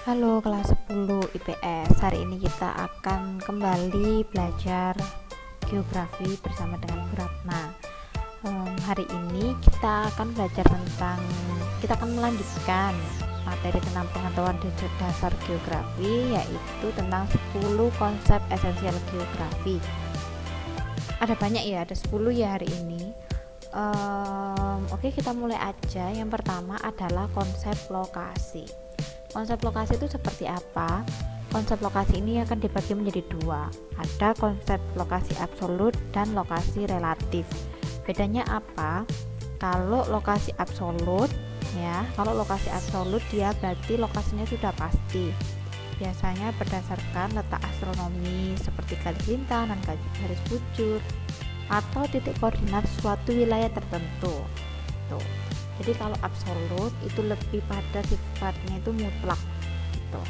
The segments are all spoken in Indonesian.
Halo kelas 10 IPS. Hari ini kita akan kembali belajar geografi bersama dengan Bu Ratna. Hari ini kita akan kita akan melanjutkan materi tentang pengetahuan dasar geografi, yaitu tentang 10 konsep esensial geografi. Ada banyak ya, ada 10 ya hari ini. Oke, kita mulai aja. Yang pertama adalah konsep lokasi. Konsep lokasi itu seperti apa? Konsep lokasi ini akan dibagi menjadi dua. Ada konsep lokasi absolut dan lokasi relatif. Bedanya apa? Kalau lokasi absolut, kalau lokasi absolut dia berarti lokasinya sudah pasti. Biasanya berdasarkan letak astronomi seperti garis lintah dan garis bujur atau titik koordinat suatu wilayah tertentu. Tuh. Jadi kalau absolut itu lebih pada sifatnya itu mutlak gitu.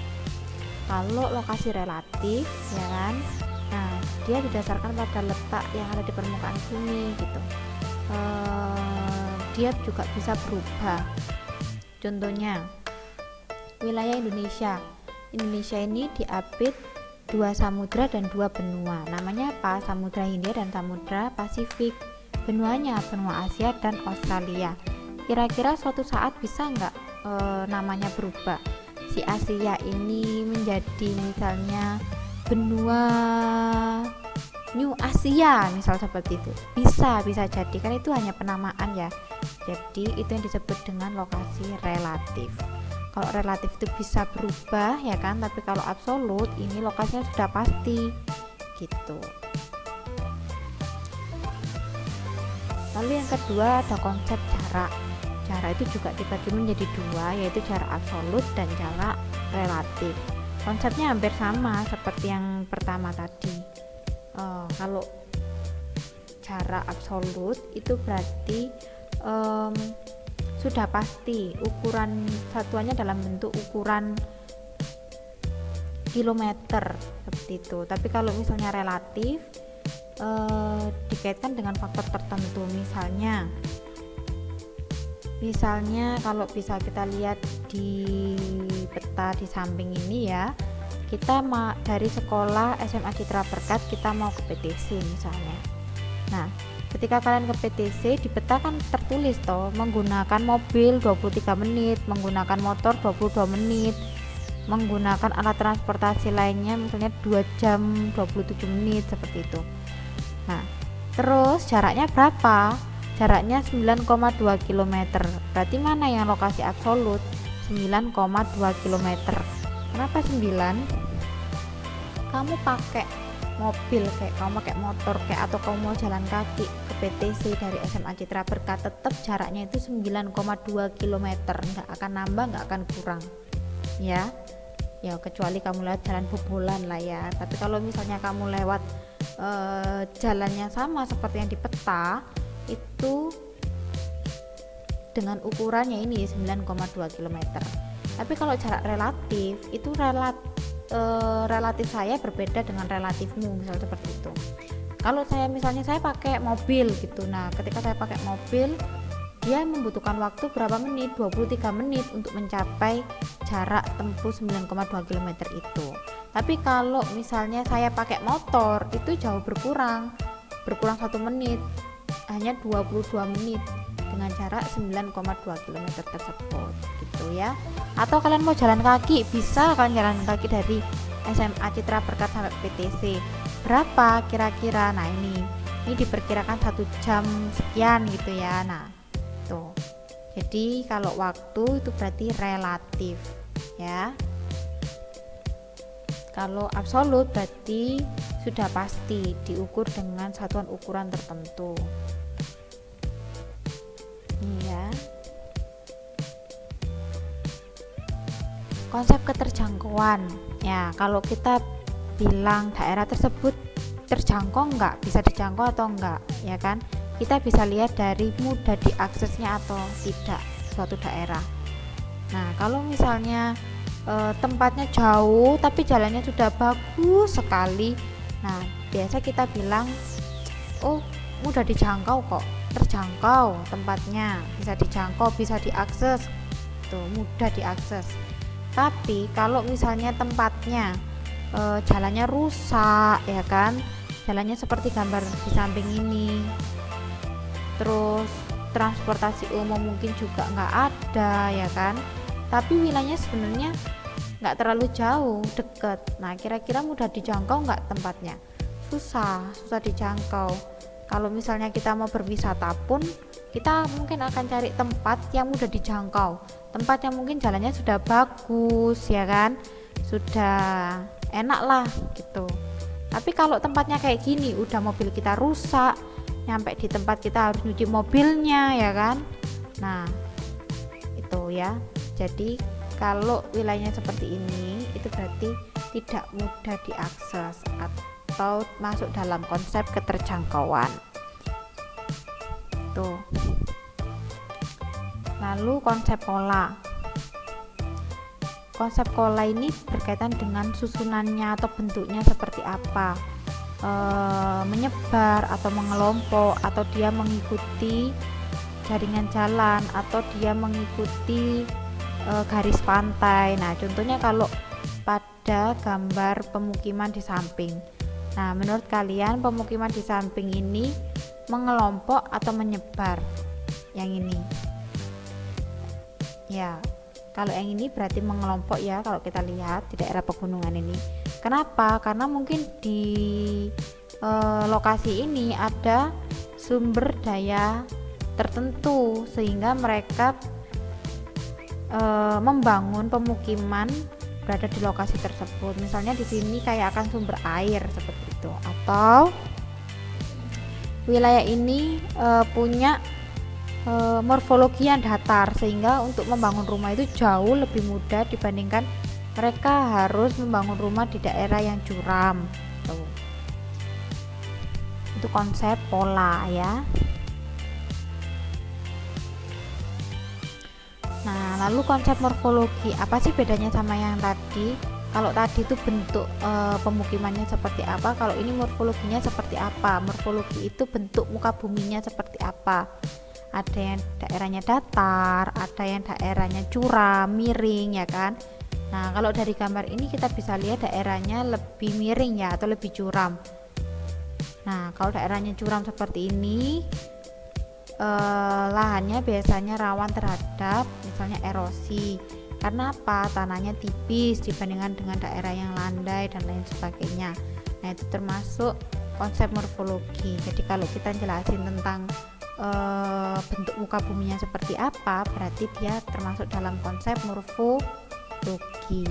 Kalau lokasi relatif ya kan, nah dia didasarkan pada letak yang ada di permukaan bumi gitu. Dia juga bisa berubah. Contohnya wilayah Indonesia ini diapit 2 samudra dan 2 benua. Namanya apa? Samudra Hindia dan Samudra Pasifik. Benuanya benua Asia dan Australia. Kira-kira suatu saat bisa nggak namanya berubah, si Asia ini menjadi misalnya benua New Asia misal seperti itu? Bisa jadi, kan itu hanya penamaan ya. Jadi itu yang disebut dengan lokasi relatif. Kalau relatif itu bisa berubah ya kan, tapi kalau absolut ini lokasinya sudah pasti gitu. Lalu yang kedua ada konsep jarak. Jarak itu juga dibagi menjadi dua, yaitu jarak absolut dan jarak relatif. Konsepnya hampir sama seperti yang pertama tadi. Kalau jarak absolut itu berarti sudah pasti, ukuran satuannya dalam bentuk ukuran kilometer seperti itu. Tapi kalau misalnya relatif dikaitkan dengan faktor tertentu, misalnya kalau bisa kita lihat di peta di samping ini ya, kita dari sekolah SMA Citra Berkat kita mau ke PTC misalnya. Nah, ketika kalian ke PTC di peta kan tertulis menggunakan mobil 23 menit, menggunakan motor 22 menit, menggunakan alat transportasi lainnya misalnya 2 jam 27 menit seperti itu. Nah, terus jaraknya berapa? Jaraknya 9,2 km. Berarti mana yang lokasi absolut? 9,2 km. Kenapa 9? Kamu pakai mobil kamu pakai motor atau kamu mau jalan kaki ke PTC dari SMA Citra Berkat, tetap jaraknya itu 9,2 km. Nggak akan nambah, nggak akan kurang. Ya, kecuali kamu lewat jalan bobolan lah ya. Tapi kalau misalnya kamu lewat jalannya sama seperti yang di peta, itu dengan ukurannya ini 9,2 km. Tapi kalau jarak relatif itu relatif saya berbeda dengan relatifmu, misal seperti itu. Kalau saya pakai mobil gitu, nah ketika saya pakai mobil dia membutuhkan waktu berapa menit? 23 menit untuk mencapai jarak tempuh 9,2 km itu. Tapi kalau misalnya saya pakai motor itu jauh berkurang 1 menit, hanya 22 menit dengan jarak 9,2 km tersebut gitu ya. Atau kalian mau jalan kaki, bisa kalian jalan kaki dari SMA Citra Berkat sampai PTC. Berapa kira-kira? Nah ini diperkirakan 1 jam sekian gitu ya. Nah tuh, jadi kalau waktu itu berarti relatif ya. Kalau absolut berarti sudah pasti diukur dengan satuan ukuran tertentu. Iya. Konsep keterjangkauan. Ya, kalau kita bilang daerah tersebut terjangkau enggak, bisa dijangkau atau enggak, ya kan? Kita bisa lihat dari mudah diaksesnya atau tidak suatu daerah. Nah, kalau misalnya tempatnya jauh tapi jalannya sudah bagus sekali, nah biasa kita bilang mudah dijangkau kok, terjangkau tempatnya, bisa dijangkau, bisa diakses tuh, mudah diakses. Tapi kalau misalnya tempatnya jalannya rusak ya kan, jalannya seperti gambar di samping ini, terus transportasi umum mungkin juga nggak ada ya kan, tapi wilayahnya sebenarnya nggak terlalu jauh, deket. Nah, kira-kira mudah dijangkau nggak tempatnya? Susah dijangkau. Kalau misalnya kita mau berwisata pun, kita mungkin akan cari tempat yang mudah dijangkau, tempat yang mungkin jalannya sudah bagus ya kan, sudah enak lah gitu. Tapi kalau tempatnya kayak gini, udah mobil kita rusak, nyampe di tempat kita harus nyuci mobilnya ya kan. Nah itu ya, jadi kalau wilayahnya seperti ini itu berarti tidak mudah diakses atau masuk dalam konsep keterjangkauan tuh. Lalu konsep pola. Konsep pola ini berkaitan dengan susunannya atau bentuknya seperti apa, menyebar atau mengelompok, atau dia mengikuti jaringan jalan, atau dia mengikuti garis pantai. Nah, contohnya kalau pada gambar pemukiman di samping. Nah, menurut kalian pemukiman di samping ini mengelompok atau menyebar? Yang ini. Ya, kalau yang ini berarti mengelompok ya, kalau kita lihat di daerah pegunungan ini. Kenapa? Karena mungkin di lokasi ini ada sumber daya tertentu sehingga mereka membangun pemukiman berada di lokasi tersebut. Misalnya di sini kayak akan sumber air seperti itu, atau wilayah ini punya morfologi yang datar sehingga untuk membangun rumah itu jauh lebih mudah dibandingkan mereka harus membangun rumah di daerah yang curam. Tuh. Itu konsep pola ya. Nah, lalu konsep morfologi, apa sih bedanya sama yang tadi? Kalau tadi itu bentuk pemukimannya seperti apa, kalau ini morfologinya seperti apa? Morfologi itu bentuk muka buminya seperti apa? Ada yang daerahnya datar, ada yang daerahnya curam, miring ya kan. Nah, kalau dari gambar ini kita bisa lihat daerahnya lebih miring ya, atau lebih curam. Nah, kalau daerahnya curam seperti ini, lahannya biasanya rawan terhadap misalnya erosi. Karena apa? Tanahnya tipis dibandingkan dengan daerah yang landai dan lain sebagainya. Nah, itu termasuk konsep morfologi. Jadi kalau kita jelasin tentang bentuk muka buminya seperti apa, berarti dia termasuk dalam konsep morfologi.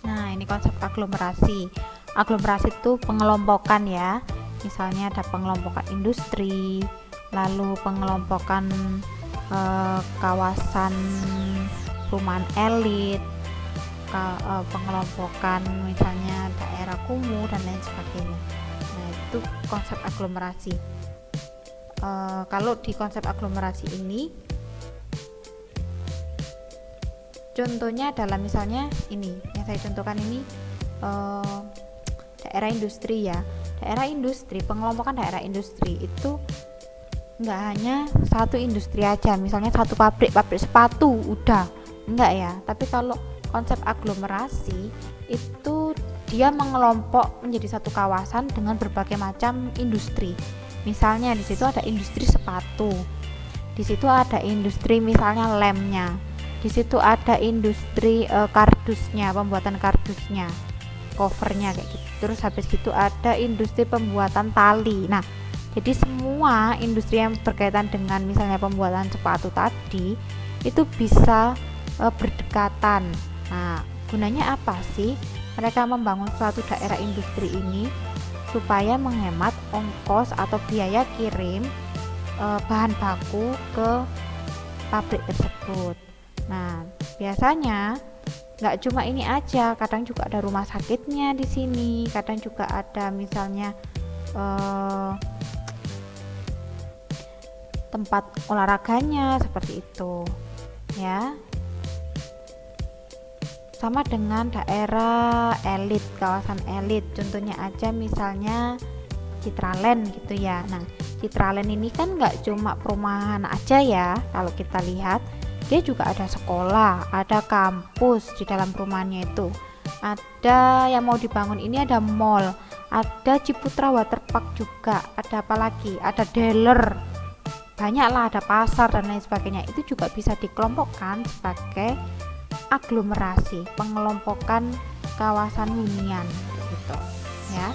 Nah, ini konsep aglomerasi. Aglomerasi itu pengelompokan ya. Misalnya ada pengelompokan industri, lalu pengelompokan kawasan perumahan elit, pengelompokan misalnya daerah kumuh dan lain sebagainya. Nah, itu konsep aglomerasi. Kalau di konsep aglomerasi ini contohnya adalah misalnya ini yang saya contohkan ini, daerah industri ya. Daerah industri, pengelompokan daerah industri itu nggak hanya satu industri aja, misalnya satu pabrik sepatu udah enggak ya. Tapi kalau konsep aglomerasi itu dia mengelompok menjadi satu kawasan dengan berbagai macam industri. Misalnya di situ ada industri sepatu, di situ ada industri misalnya lemnya, di situ ada industri kardusnya, pembuatan kardusnya, covernya kayak gitu. Terus habis itu ada industri pembuatan tali. Nah, jadi semua industri yang berkaitan dengan misalnya pembuatan sepatu tadi itu bisa berdekatan. Nah, gunanya apa sih mereka membangun suatu daerah industri ini? Supaya menghemat ongkos atau biaya kirim bahan baku ke pabrik tersebut. Nah, biasanya nggak cuma ini aja, kadang juga ada rumah sakitnya di sini, kadang juga ada misalnya tempat olahraganya seperti itu ya. Sama dengan daerah elit, kawasan elit, contohnya aja misalnya Citraland gitu ya. Nah, Citraland ini kan nggak cuma perumahan aja ya, kalau kita lihat dia juga ada sekolah, ada kampus di dalam perumahannya itu, ada yang mau dibangun ini, ada mall, ada Ciputra Waterpark juga, ada apa lagi, ada dealer, banyaklah, ada pasar dan lain sebagainya. Itu juga bisa dikelompokkan sebagai aglomerasi, pengelompokan kawasan hunian gitu ya.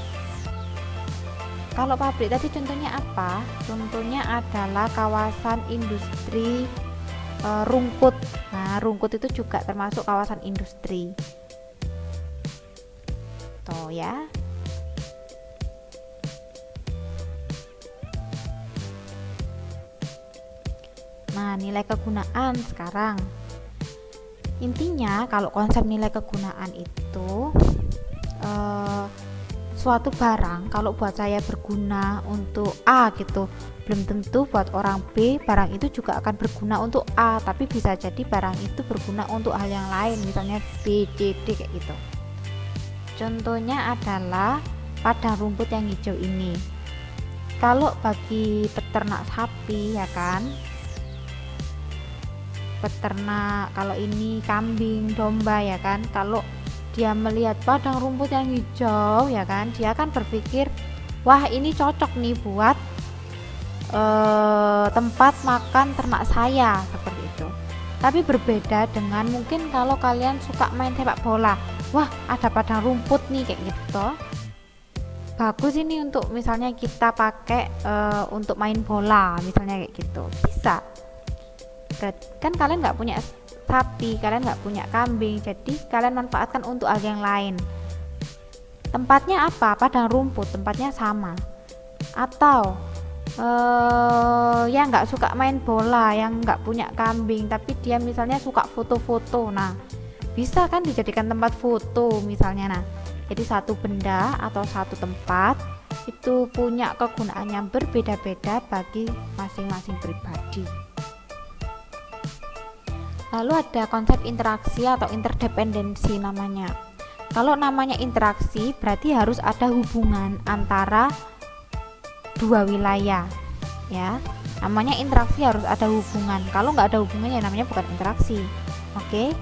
Kalau pabrik tadi contohnya apa? Contohnya adalah kawasan industri rumput. Nah, rumput itu juga termasuk kawasan industri. Tuh ya. Nah, nilai kegunaan sekarang. Intinya kalau konsep nilai kegunaan itu suatu barang kalau buat saya berguna untuk A gitu, belum tentu buat orang B barang itu juga akan berguna untuk A, tapi bisa jadi barang itu berguna untuk hal yang lain, misalnya B, C, D kayak gitu. Contohnya adalah padang rumput yang hijau ini. Kalau bagi peternak sapi ya kan, peternak kalau ini kambing, domba ya kan, kalau dia melihat padang rumput yang hijau ya kan, dia akan berpikir wah ini cocok nih buat tempat makan ternak saya, seperti itu. Tapi berbeda dengan mungkin kalau kalian suka main sepak bola, wah ada padang rumput nih kayak gitu, bagus ini untuk misalnya kita pakai untuk main bola misalnya kayak gitu, bisa. Kan kalian nggak punya sapi, kalian nggak punya kambing, jadi kalian manfaatkan untuk hal yang lain. Tempatnya apa? Padang rumput, tempatnya sama. Atau yang nggak suka main bola, yang nggak punya kambing, tapi dia misalnya suka foto-foto, nah bisa kan dijadikan tempat foto misalnya. Nah, jadi satu benda atau satu tempat itu punya kegunaan yang berbeda-beda bagi masing-masing pribadi. Lalu ada konsep interaksi atau interdependensi namanya. Kalau namanya interaksi berarti harus ada hubungan antara dua wilayah ya. Namanya interaksi harus ada hubungan. Kalau nggak ada hubungannya namanya bukan interaksi. Oke.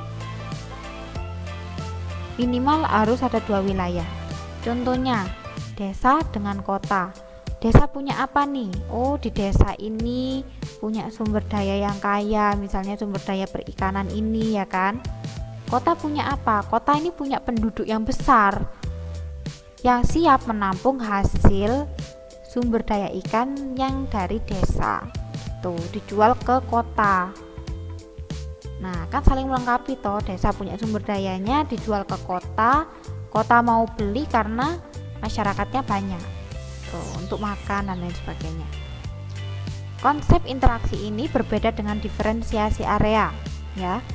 Minimal harus ada dua wilayah. Contohnya desa dengan kota. Desa punya apa nih? Oh, di desa ini punya sumber daya yang kaya, misalnya sumber daya perikanan ini ya kan. Kota punya apa? Kota ini punya penduduk yang besar yang siap menampung hasil sumber daya ikan yang dari desa. Tuh, dijual ke kota. Nah, kan saling melengkapi toh, desa punya sumber dayanya dijual ke kota, kota mau beli karena masyarakatnya banyak. Tuh, untuk makan dan lain sebagainya. Konsep interaksi ini berbeda dengan diferensiasi area ya.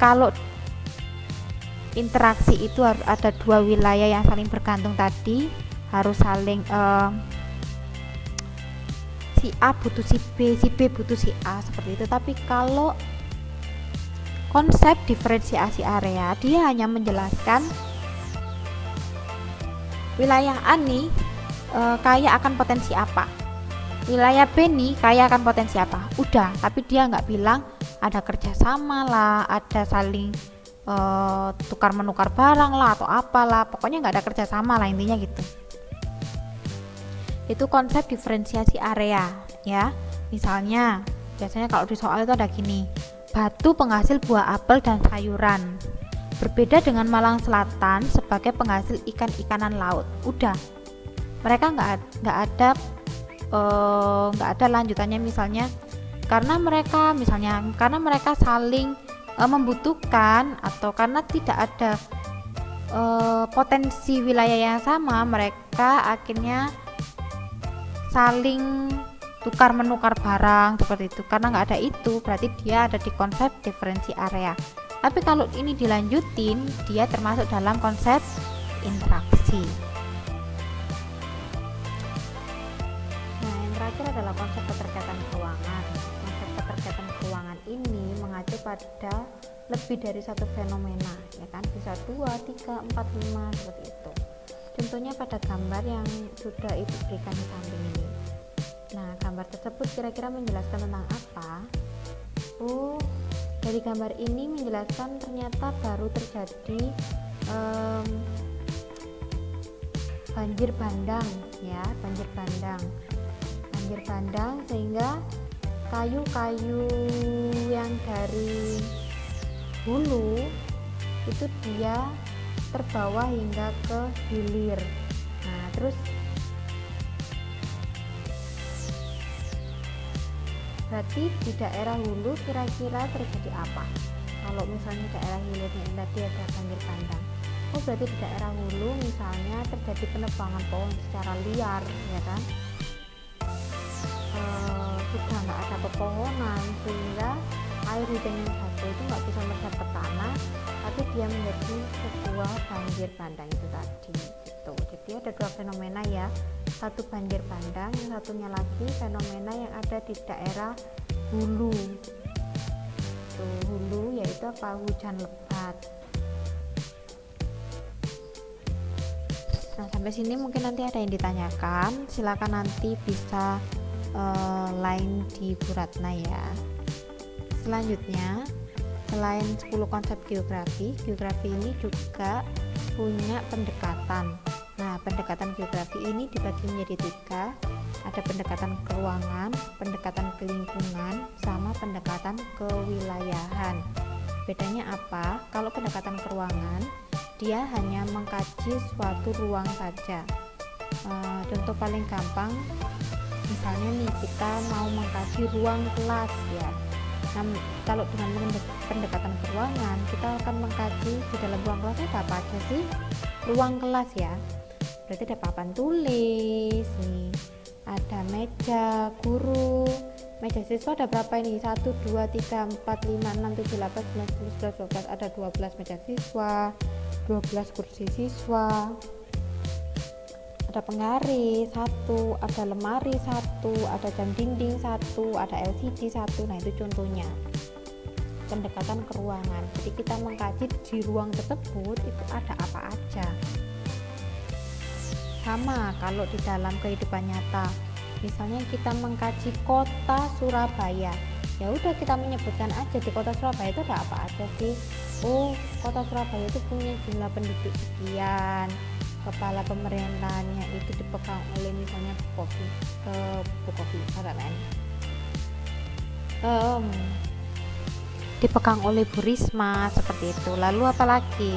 Kalau interaksi itu harus ada dua wilayah yang saling bergantung tadi, harus saling si A butuh si B butuh si A, seperti itu. Tapi kalau konsep diferensiasi area, dia hanya menjelaskan wilayah A nih kaya akan potensi apa, wilayah B nih kaya akan potensi apa, udah. Tapi dia nggak bilang ada kerjasama lah, ada saling tukar menukar barang lah atau apalah, pokoknya nggak ada kerjasama lah, intinya gitu. Itu konsep diferensiasi area ya. Misalnya biasanya kalau di soal itu ada gini, Batu penghasil buah apel dan sayuran, berbeda dengan Malang Selatan sebagai penghasil ikan-ikanan laut. Udah, mereka nggak ada lanjutannya, misalnya karena mereka saling membutuhkan, atau karena tidak ada potensi wilayah yang sama, mereka akhirnya saling tukar menukar barang seperti itu. Karena nggak ada itu, berarti dia ada di konsep diferensi area. Tapi kalau ini dilanjutin, dia termasuk dalam konsep interaksi. Nah, yang terakhir adalah konsep keterkaitan keuangan. Konsep keterkaitan keuangan ini mengacu pada lebih dari satu fenomena, ya kan, bisa 2, 3, 4, 5 seperti itu. Contohnya pada gambar yang sudah ibu berikan di samping ini. Nah, gambar tersebut kira-kira menjelaskan tentang apa? Oh, Dari gambar ini menjelaskan ternyata baru terjadi banjir bandang ya, banjir bandang sehingga kayu-kayu yang dari hulu itu dia terbawa hingga ke hilir. Nah, terus berarti di daerah hulu kira-kira terjadi apa? Kalau misalnya daerah hilirnya ini tadi ada banjir bandang, oh berarti di daerah hulu misalnya terjadi penebangan pohon secara liar, ya kan? Sudah nggak ada pepohonan sehingga air hujan yang jatuh itu nggak bisa meresap ke tanah, tapi dia menjadi sebuah banjir bandang itu tadi gitu. Jadi ada dua fenomena ya, satu banjir bandang, yang satunya lagi fenomena yang ada di daerah hulu. Hulu yaitu apa? Hujan lebat. Nah, sampai sini mungkin nanti ada yang ditanyakan, silakan nanti bisa line di Bu Ratna ya. Selanjutnya, selain 10 konsep geografi ini juga punya pendekatan. Nah, pendekatan geografi ini dibagi menjadi 3. Ada pendekatan keruangan, pendekatan ke lingkungan, sama pendekatan kewilayahan. Bedanya apa? Kalau pendekatan keruangan, dia hanya mengkaji suatu ruang saja. Contoh paling gampang, misalnya nih kita mau mengkaji ruang kelas ya. Nah, kalau dengan pendekatan keruangan, kita akan mengkaji di dalam ruang kelas ada apa aja sih? Ruang kelas ya. Berarti ada papan tulis nih, ada meja guru, meja siswa ada berapa ini? 1, 2, 3, 4, 5, 6, 7, 8, 9, 10, 11, 12, ada 12 meja siswa, 12 kursi siswa, ada penggaris 1, ada lemari 1, ada jam dinding 1, ada LCD 1. Nah, itu contohnya pendekatan keruangan. Jadi kita mengkaji di ruang tersebut itu ada apa aja. Sama kalau di dalam kehidupan nyata, misalnya kita mengkaji kota Surabaya, ya udah kita menyebutkan aja di kota Surabaya itu ada apa aja sih. Oh, kota Surabaya itu punya jumlah penduduk sekian, kepala pemerintahannya itu dipegang oleh misalnya dipegang oleh Bu Risma seperti itu. Lalu apalagi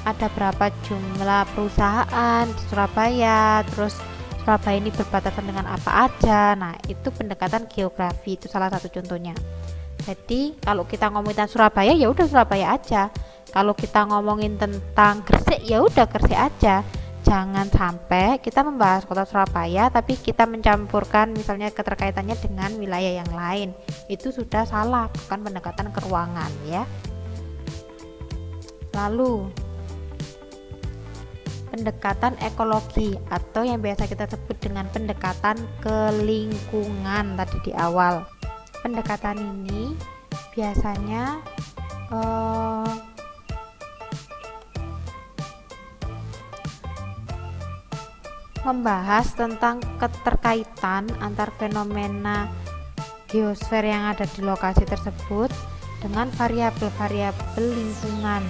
ada berapa jumlah perusahaan di Surabaya, terus Surabaya ini berbatasan dengan apa aja. Nah, itu pendekatan geografi, itu salah satu contohnya. Jadi kalau kita ngomongin Surabaya ya udah Surabaya aja, kalau kita ngomongin tentang Gresik ya udah Gresik aja. Jangan sampai kita membahas kota Surabaya tapi kita mencampurkan misalnya keterkaitannya dengan wilayah yang lain, itu sudah salah, bukan pendekatan keruangan ya. Lalu pendekatan ekologi atau yang biasa kita sebut dengan pendekatan ke lingkungan tadi di awal. Pendekatan ini biasanya membahas tentang keterkaitan antar fenomena geosfer yang ada di lokasi tersebut dengan variabel-variabel lingkungan.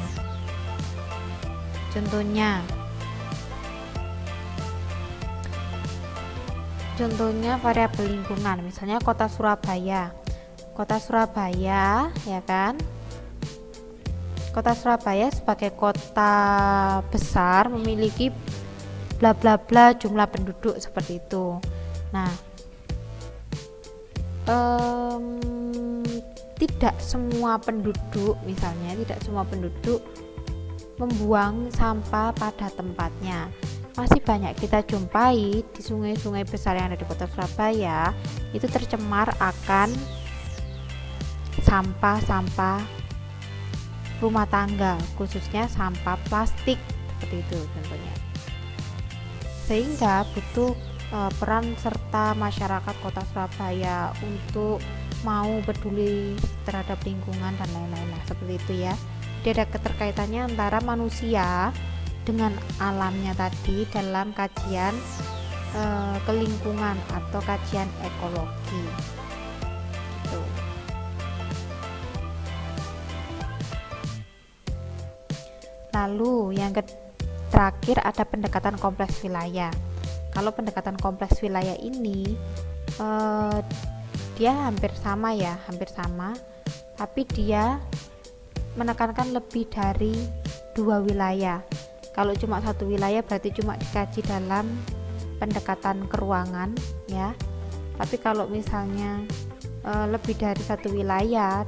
Contohnya variabel lingkungan, misalnya kota Surabaya ya kan. Kota Surabaya sebagai kota besar memiliki bla bla bla jumlah penduduk seperti itu. Nah, tidak semua penduduk membuang sampah pada tempatnya. Masih banyak kita jumpai di sungai-sungai besar yang ada di kota Surabaya itu tercemar akan sampah-sampah rumah tangga, khususnya sampah plastik seperti itu contohnya. Sehingga butuh peran serta masyarakat kota Surabaya untuk mau peduli terhadap lingkungan dan lain-lain lah, seperti itu ya. Dia ada keterkaitannya antara manusia dengan alamnya tadi dalam kajian kelingkungan atau kajian ekologi gitu. Lalu yang terakhir ada pendekatan kompleks wilayah. Kalau pendekatan kompleks wilayah ini dia hampir sama, tapi dia menekankan lebih dari 2 wilayah. Kalau cuma satu wilayah berarti cuma dikaji dalam pendekatan keruangan ya. Tapi kalau misalnya lebih dari satu wilayah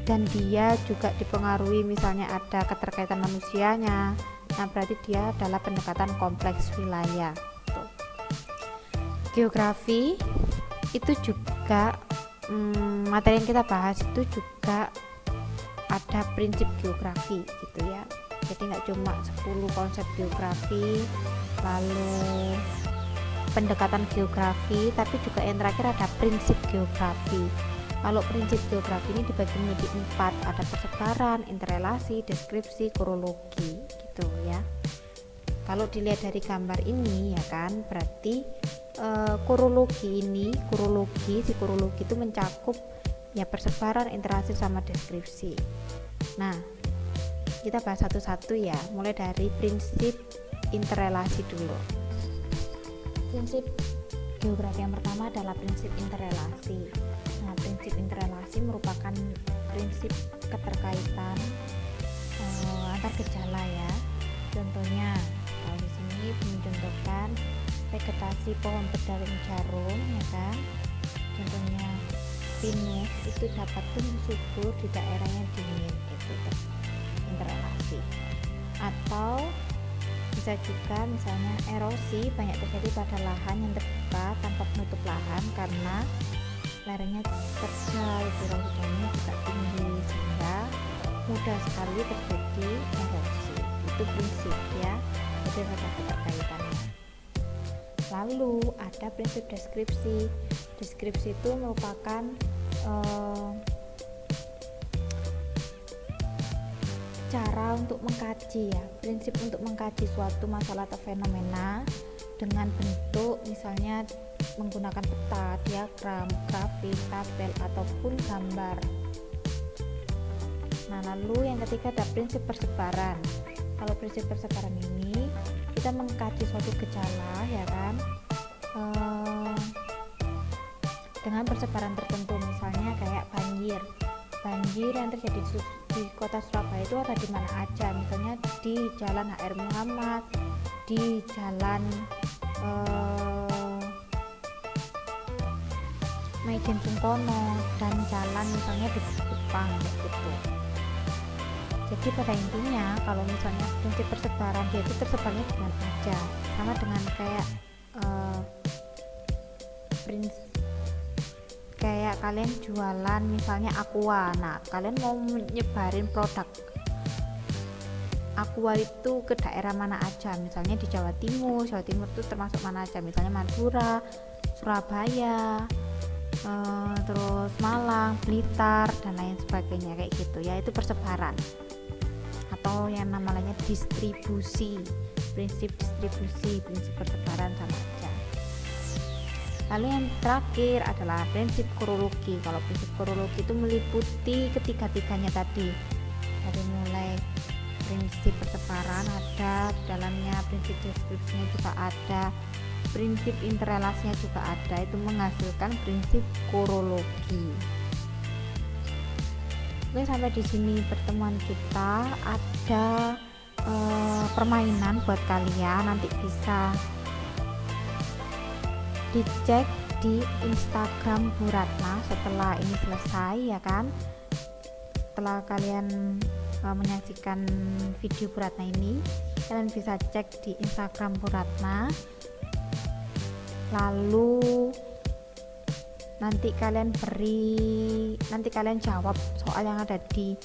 dan dia juga dipengaruhi misalnya ada keterkaitan manusianya, nah berarti dia adalah pendekatan kompleks wilayah. Tuh. Geografi itu juga materi yang kita bahas itu juga ada prinsip geografi gitu ya. Jadi nggak cuma 10 konsep geografi lalu pendekatan geografi, tapi juga yang terakhir ada prinsip geografi. Kalau prinsip geografi ini dibagi menjadi 4, ada persebaran, interrelasi, deskripsi, kronologi gitu ya. Kalau dilihat dari gambar ini ya kan, berarti kronologi itu mencakup ya persebaran, interaksi sama deskripsi. Nah, kita bahas satu-satu ya, mulai dari prinsip interrelasi dulu. Prinsip geografi yang pertama adalah prinsip interrelasi. Nah, prinsip interrelasi merupakan prinsip keterkaitan antar gejala ya. Contohnya, kalau di sini mencontohkan vegetasi pohon berdaun jarum ya kan. Contohnya pinus itu dapat tumbuh subur di daerah yang dingin, itu interrelasi. Atau bisa juga misalnya erosi banyak terjadi pada lahan yang terbuka tanpa penutup lahan karena lerengnya terjal, curah hujannya juga tinggi sehingga mudah sekali terjadi erosi. Itu prinsip ya, jadi ada keterkaitannya. Lalu ada prinsip deskripsi. Deskripsi itu merupakan cara untuk mengkaji ya, prinsip untuk mengkaji suatu masalah atau fenomena dengan bentuk misalnya menggunakan peta, diagram, grafik, tabel ataupun gambar. Nah, lalu yang ketiga ada prinsip persebaran. Kalau prinsip persebaran ini kita mengkaji suatu gejala ya kan, dengan persebaran tertentu, misalnya kayak banjir yang terjadi di kota Surabaya itu ada di mana aja, misalnya di Jalan HR Muhammad, di Jalan Maijen Sungkono, dan jalan misalnya di Kupang gitu. Jadi pada intinya kalau misalnya prinsip persebaran, dia itu tersebarnya di mana aja, sama dengan kayak kayak kalian jualan misalnya aqua. Nah, kalian mau menyebarin produk aqua itu ke daerah mana aja, misalnya di Jawa Timur itu termasuk mana aja, misalnya Madura, Surabaya, terus Malang, Blitar dan lain sebagainya kayak gitu ya. Itu persebaran atau yang namanya distribusi, prinsip distribusi, prinsip persebaran sama aja. Lalu yang terakhir adalah prinsip kronologi. Kalau prinsip kronologi itu meliputi ketiga-tiganya tadi, dari mulai prinsip persebaran ada, dalamnya prinsip deskripsinya juga ada, prinsip interrelasinya juga ada, itu menghasilkan prinsip kronologi. Oke, sampai di sini pertemuan kita. Ada permainan buat kalian, nanti bisa dicek di Instagram Bu Ratna setelah ini selesai ya kan. Setelah kalian menyaksikan video Bu Ratna ini, kalian bisa cek di Instagram Bu Ratna. Lalu nanti kalian jawab soal yang ada di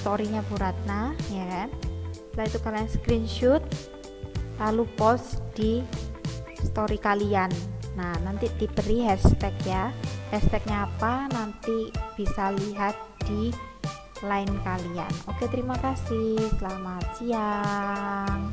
story-nya Bu Ratna ya kan. Setelah itu kalian screenshot lalu post di story kalian. Nah, nanti diberi hashtag ya. Hashtagnya apa nanti bisa lihat di line kalian. Oke, terima kasih. Selamat siang.